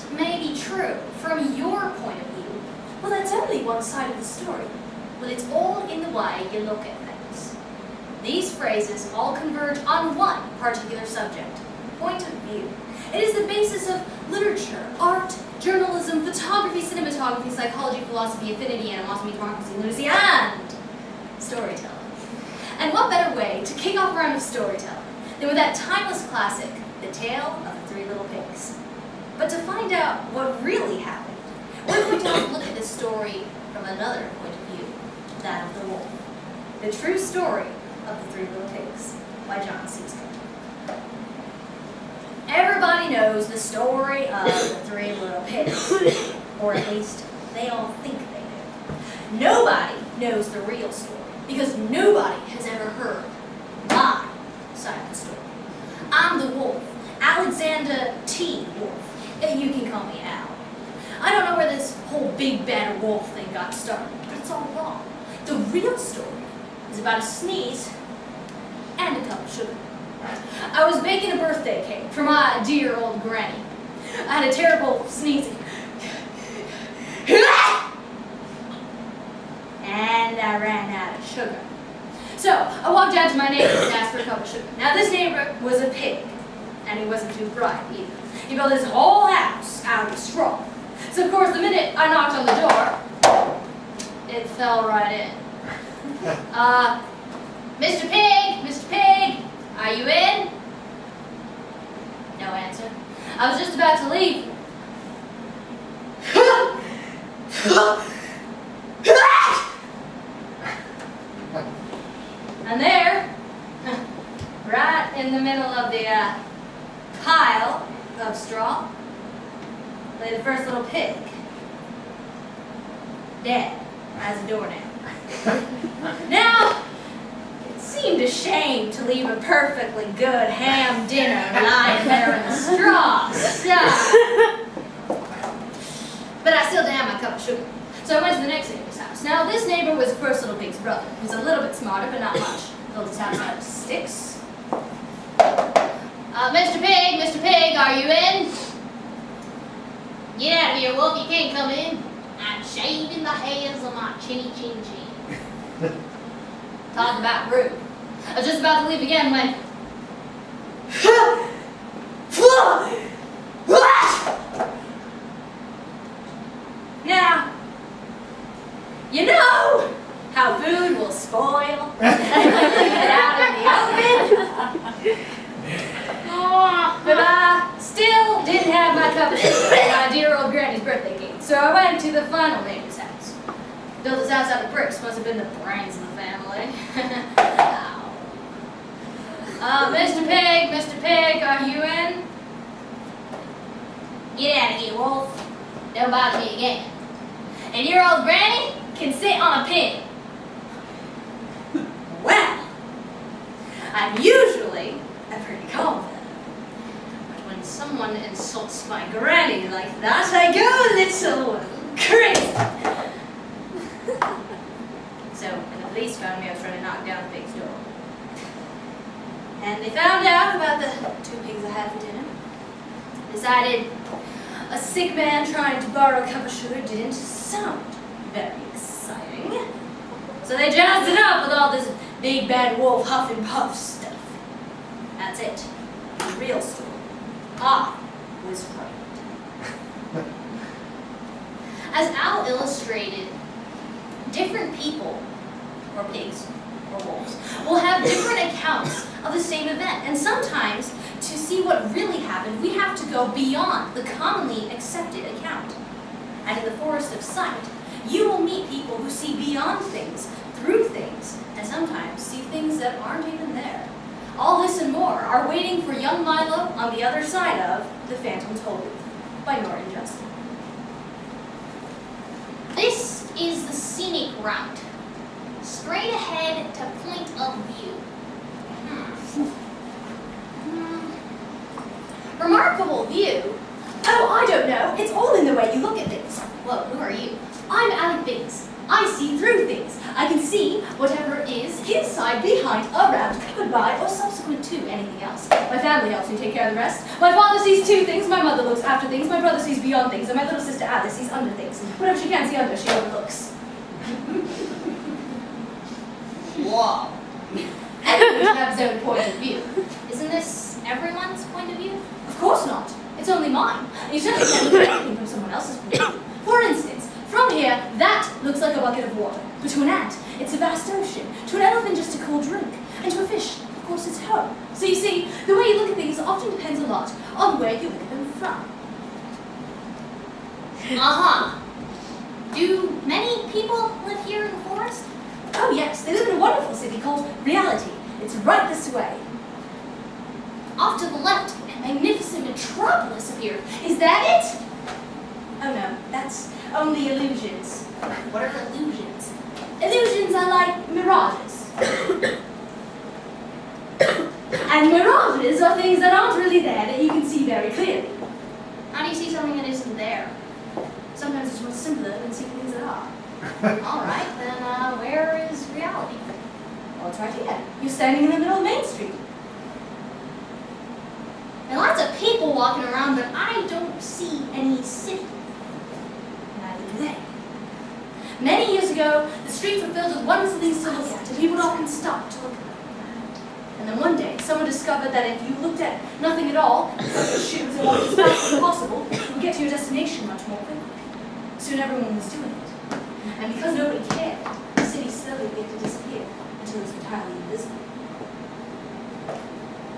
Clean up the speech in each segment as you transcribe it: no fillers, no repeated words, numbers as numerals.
that may be true from your point of view, well, that's only one side of the story. But it's all in the way you look at things. These phrases all converge on one particular subject, point of view. It is the basis of literature, art, journalism, photography, cinematography, psychology, philosophy, affinity, animosity, democracy, literacy, and storytelling. And what better way to kick off a round of storytelling than with that timeless classic, The Tale of the Three Little Pigs. But to find out what really happened, we're going to have to look at this story from another point of view, that of the wolf. The true story of the Three Little Pigs by John C. Scott. Everybody knows the story of the Three Little Pigs, or at least they all think they do. Nobody knows the real story, because nobody has ever heard my side of the story. I'm the wolf, Alexander T. Wolf. You can call me Al. I don't know where this whole big bad wolf thing got started, but it's all wrong. The real story is about a sneeze and a cup of sugar. I was baking a birthday cake for my dear old granny. I had a terrible sneezing. And I ran out of sugar. So I walked down to my neighbor and asked for a cup of sugar. Now this neighbor was a pig, and he wasn't too bright either. He built his whole house out of straw. So of course the minute I knocked on the door, it fell right in. Mr. Pig, are you in? No answer. I was just about to leave. And there, right in the middle of the pile of straw, lay the first little pig, dead as a doornail. Now, it seemed a shame to leave a perfectly good ham dinner lying there in the straw, but I still didn't have my cup of sugar. So I went to the next neighbor's house. Now, this neighbor was the first little pig's brother. He was a little bit smarter, but not much. Built his house out of sticks. Mr. Pig, are you in? Get out of here, wolf. You can't come in. I'm shaving the hairs of my chinny chin chin. Talk about rude. I was just about to leave again when... Now, you know how food will spoil when you leave it out in the open? But I still didn't have my cup of sugar for my dear old granny's birthday cake, so I went to the final neighbor's house. Built his house out of bricks, must have been the brains of the family. Mr. Pig, are you in? Get out of here, wolf. Don't bother me again. And your old granny can sit on a pin. Well, I'm usually a pretty calm fellow. But when someone insults my granny like that, I go a little crazy. So when the police found me, I was trying to knock down the pig's door. And they found out about the 2 pigs I had for dinner. Decided a sick man trying to borrow a cup of sugar didn't sound very exciting. So they jazzed it up with all this big bad wolf huff and puff stuff. That's it. The real story. I was right. As Al illustrated, different people, or pigs, or wolves, will have different accounts of the same event. And sometimes, to see what really happened, we have to go beyond the commonly accepted account. And in the forest of sight, you will meet people who see beyond things, through things, and sometimes see things that aren't even there. All this and more are waiting for young Milo on the other side of The Phantom's Holy by Norton Justin. This is the scenic route. Straight ahead to point of view. Remarkable view? Oh, I don't know. It's all in the way you look at things. Whoa, who are you? I'm Alec Biggs. I see through things. I can see whatever is inside, behind, around, covered by, or subsequent to anything else. My family helps me take care of the rest. My father sees two things, my mother looks after things, my brother sees beyond things, and my little sister Alice sees under things. Whatever she can't see under, she overlooks. Wow. Everyone should have his own point of view. Isn't this everyone's point of view? Of course not. It's only mine. You certainly can't look at anything from someone else's point of view. For instance, from here, that looks like a bucket of water. But to an ant, it's a vast ocean. To an elephant, just a cool drink. And to a fish, of course, it's home. So you see, the way you look at things often depends a lot on where you look at them from. Uh-huh. Do many people live here in the forest? Oh yes, they live in a wonderful city called Reality. It's right this way. Off to the left, a magnificent metropolis appeared. Is that it? Oh no, that's only illusions. What are illusions? Illusions are like mirages. And mirages are things that aren't really there that you can see very clearly. How do you see something that isn't there? Sometimes it's much simpler than seeing things that are. All right, then where is reality? Well, it's right here. You're standing in the middle of Main Street. There are lots of people walking around, but I don't see any city. Neither do they. Many years ago, the streets were filled with wonderful things to look at, and people would often stop to look at them. And then one day, someone discovered that if you looked at nothing at all, except your shoes and walked as fast as possible, you would get to your destination much more quickly. Soon everyone was doing it. And because nobody cared, the city slowly began to disappear until it was entirely invisible.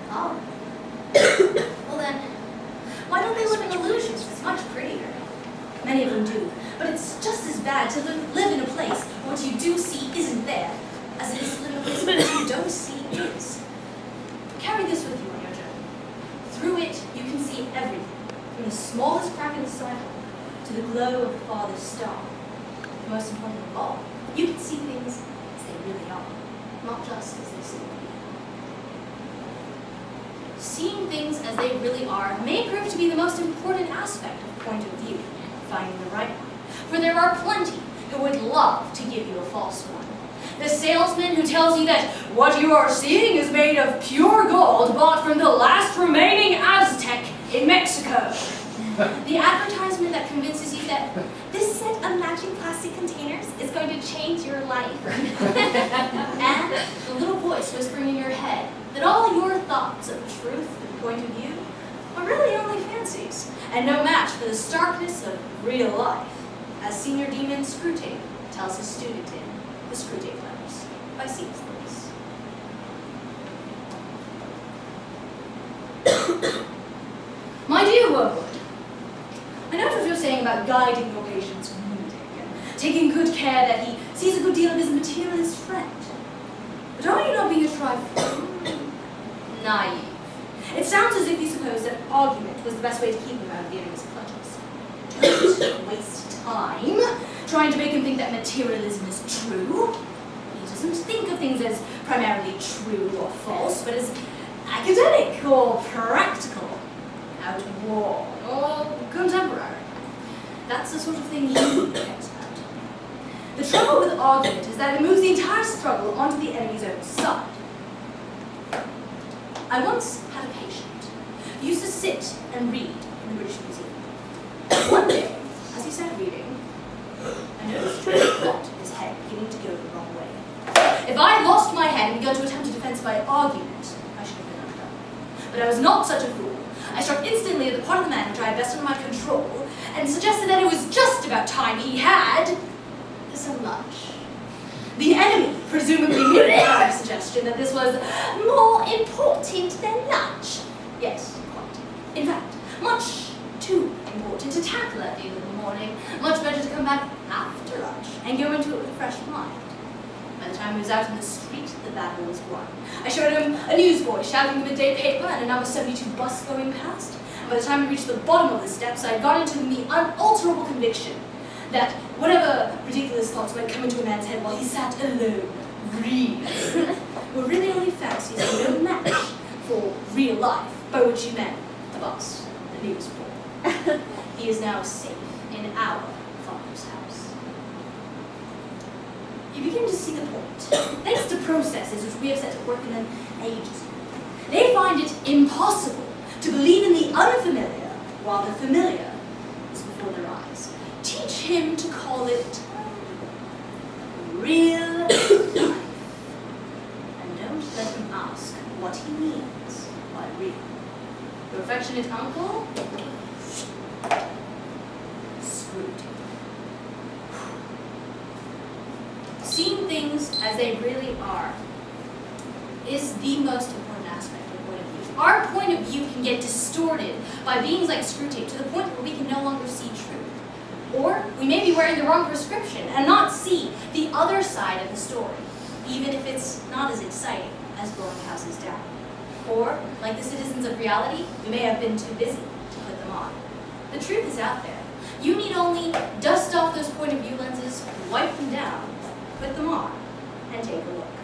Oh. Well then, Why don't they live in illusions? It's much prettier. Many of them do, but it's just as bad to live in a place where what you do see isn't there, as it is to live in a place where what you don't see is. Carry this with you on your journey. Through it, you can see everything, from the smallest crack in the sidewalk to the glow of the farthest star. And most important of all, you can see things as they really are, not just as they seem to be. Seeing things as they really are may prove to be the most important aspect of point of view, finding the right one. For there are plenty who would love to give you a false one. The salesman who tells you that what you are seeing is made of pure gold bought from the last remaining Aztec in Mexico. The advertisement that convinces you that this set of matching plastic containers is going to change your life. And the little voice whispering in your head that all your thoughts of truth and point of view are really only fancies, and no match for the starkness of real life, as Senior Demon Screwtape tells his student in The Screwtape Letters by C.S. Lewis. My dear Wormwood, I noticed what you're saying about guiding your patient's reading and taking good care that he sees a good deal of his materialist friend. But are you not being a trifle naive? It sounds as if you suppose that argument was the best way to keep him out of the enemy's clutches. Don't waste time trying to make him think that materialism is true. He doesn't think of things as primarily true or false, but as academic or practical, outworn or contemporary. That's the sort of thing he cares about. The trouble with argument is that it moves the entire struggle onto the enemy's own side. I once had a patient who used to sit and read in the British Museum. One day, as he sat reading, I noticed a thought in his head beginning to go the wrong way. If I had lost my head and begun to attempt a defense by argument, I should have been undone. But I was not such a fool. I struck instantly at the part of the man which I had best under my control, and suggested that it was just about time he had some lunch. The enemy presumably knew my suggestion that this was more important than lunch. Yes, quite. In fact, much too important to tackle at the end of the morning. Much better to come back after lunch and go into it with a fresh mind. By the time he was out in the street, the battle was won. I showed him a newsboy shouting the midday paper and a number 72 bus going past. And by the time we reached the bottom of the steps, I had got into the unalterable conviction that whatever ridiculous thoughts might come into a man's head while he sat alone, reading, were really only fancies and no match for real life, by which you meant the bus, the newsboy. He is now safe in our father's house. you begin to see the point. Thanks to processes which we have set to work in them ages ago, they find it impossible to believe in the unfamiliar while the familiar is before their eyes. Teach him to call it real life. And don't let him ask what he means by real. Your affectionate uncle, Scrooge. Seeing things as they really are is the most important aspect of point of view. Our point of view can get distorted by beings like Screwtape to the point where we can no longer see truth. Or we may be wearing the wrong prescription and not see the other side of the story, even if it's not as exciting as blowing houses down. Or, like the citizens of reality, we may have been too busy to put them on. The truth is out there. You need only dust off those point of view lenses, wipe them down, put them on, and take a look.